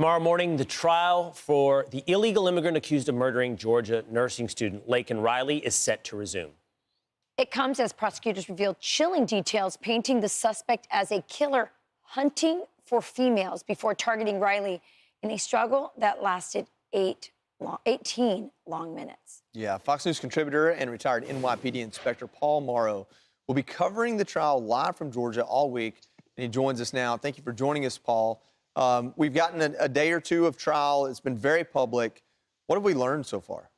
Tomorrow morning, the trial for the illegal immigrant accused of murdering Georgia nursing student Laken Riley is set to resume. It comes as prosecutors reveal chilling details painting the suspect as a killer hunting for females before targeting Riley in a struggle that lasted 18 long minutes. Yeah, Fox News contributor and retired NYPD Inspector Paul Mauro will be covering the trial live from Georgia all week, and he joins us now. Thank you for joining us, Paul. We've gotten a day or two of trial. It's been very public. What have we learned so far?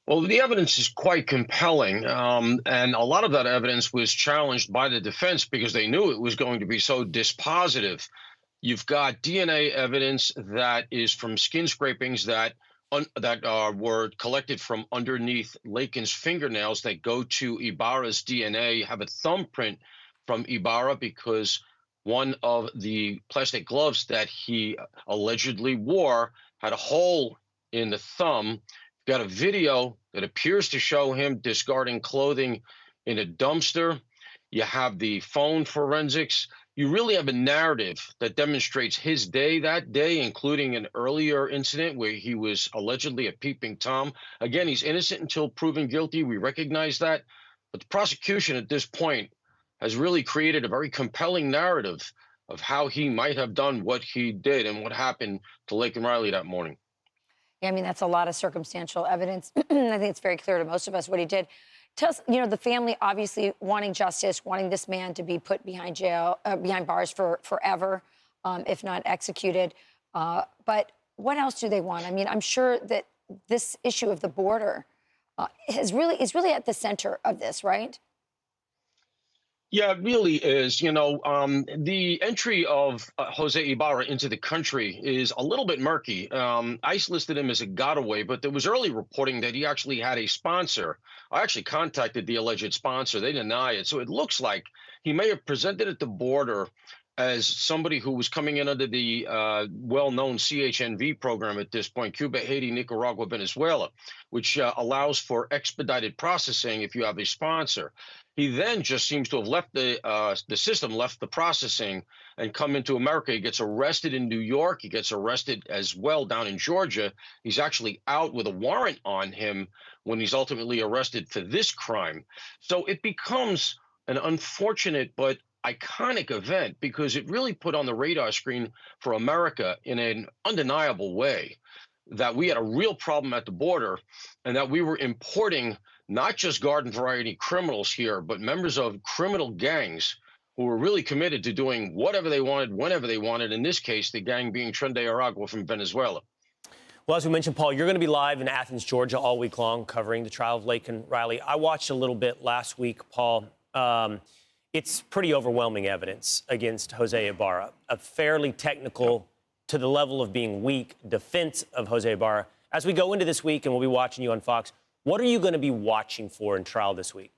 Well, the evidence is quite compelling, and a lot of that evidence was challenged by the defense because they knew it was going to be so dispositive. You've got DNA evidence that is from skin scrapings that were collected from underneath Laken's fingernails that go to Ibarra's DNA, have a thumbprint from Ibarra because one of the plastic gloves that he allegedly wore had a hole in the thumb. Got a video that appears to show him discarding clothing in a dumpster. You have the phone forensics. You really have a narrative that demonstrates his day that day, including an earlier incident where he was allegedly a peeping Tom. Again, he's innocent until proven guilty. We recognize that. But the prosecution at this point has really created a very compelling narrative of how he might have done what he did and what happened to Laken Riley that morning. Yeah, I mean, that's a lot of circumstantial evidence. I think it's very clear to most of us what he did. Tell us, the family obviously wanting justice, wanting this man to be put behind bars for forever, if not executed. But what else do they want? I mean, I'm sure that this issue of the border is really at the center of this, right? Yeah, it really is. The entry of Jose Ibarra into the country is a little bit murky. ICE listed him as a getaway, but there was early reporting that he actually had a sponsor. I actually contacted the alleged sponsor. They deny it. So it looks like he may have presented at the border as somebody who was coming in under the well-known CHNV program at this point, Cuba, Haiti, Nicaragua, Venezuela, which allows for expedited processing if you have a sponsor. He then just seems to have left the system, left the processing, and come into America. He gets arrested in New York. He gets arrested as well down in Georgia. He's actually out with a warrant on him when he's ultimately arrested for this crime. So it becomes an unfortunate but iconic event because it really put on the radar screen for America in an undeniable way that we had a real problem at the border and that we were importing not just garden variety criminals here, but members of criminal gangs who were really committed to doing whatever they wanted, whenever they wanted, in this case, the gang being Tren de Aragua from Venezuela. Well, as we mentioned, Paul, you're going to be live in Athens, Georgia all week long covering the trial of Laken Riley. I watched a little bit last week, Paul. It's pretty overwhelming evidence against Jose Ibarra, a fairly technical, to the level of being weak, defense of Jose Ibarra. As we go into this week, and we'll be watching you on Fox, what are you going to be watching for in trial this week?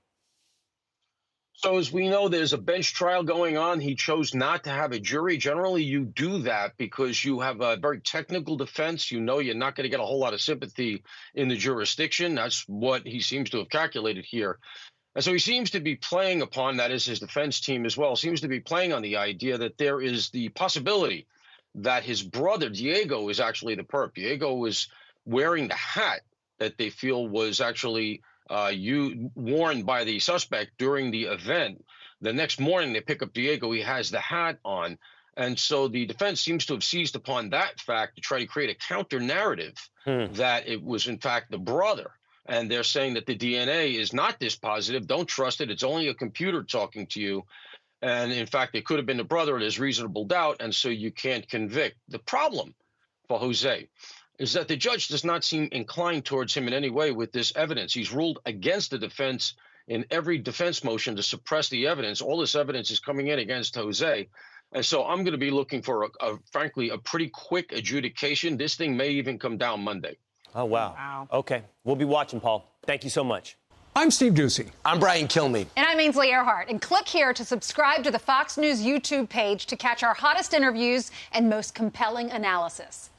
So as we know, there's a bench trial going on. He chose not to have a jury. Generally, you do that because you have a very technical defense. You know you're not going to get a whole lot of sympathy in the jurisdiction. That's what he seems to have calculated here. And so he seems to be playing upon, that is his defense team as well, seems to be playing on the idea that there is the possibility that his brother, Diego, is actually the perp. Diego was wearing the hat that they feel was actually worn by the suspect during the event. The next morning, they pick up Diego. He has the hat on. And so the defense seems to have seized upon that fact to try to create a counter narrative that it was, in fact, the brother. And they're saying that the DNA is not dispositive. Don't trust it. It's only a computer talking to you. And in fact, it could have been the brother. There's reasonable doubt. And so you can't convict. The problem for Jose is that the judge does not seem inclined towards him in any way with this evidence. He's ruled against the defense in every defense motion to suppress the evidence. All this evidence is coming in against Jose. And so I'm going to be looking for, frankly, a pretty quick adjudication. This thing may even come down Monday. Oh, wow. OK. We'll be watching, Paul. Thank you so much. I'm Steve Ducey. I'm Brian Kilmeade. And I'm Ainsley Earhart. And click here to subscribe to the Fox News YouTube page to catch our hottest interviews and most compelling analysis.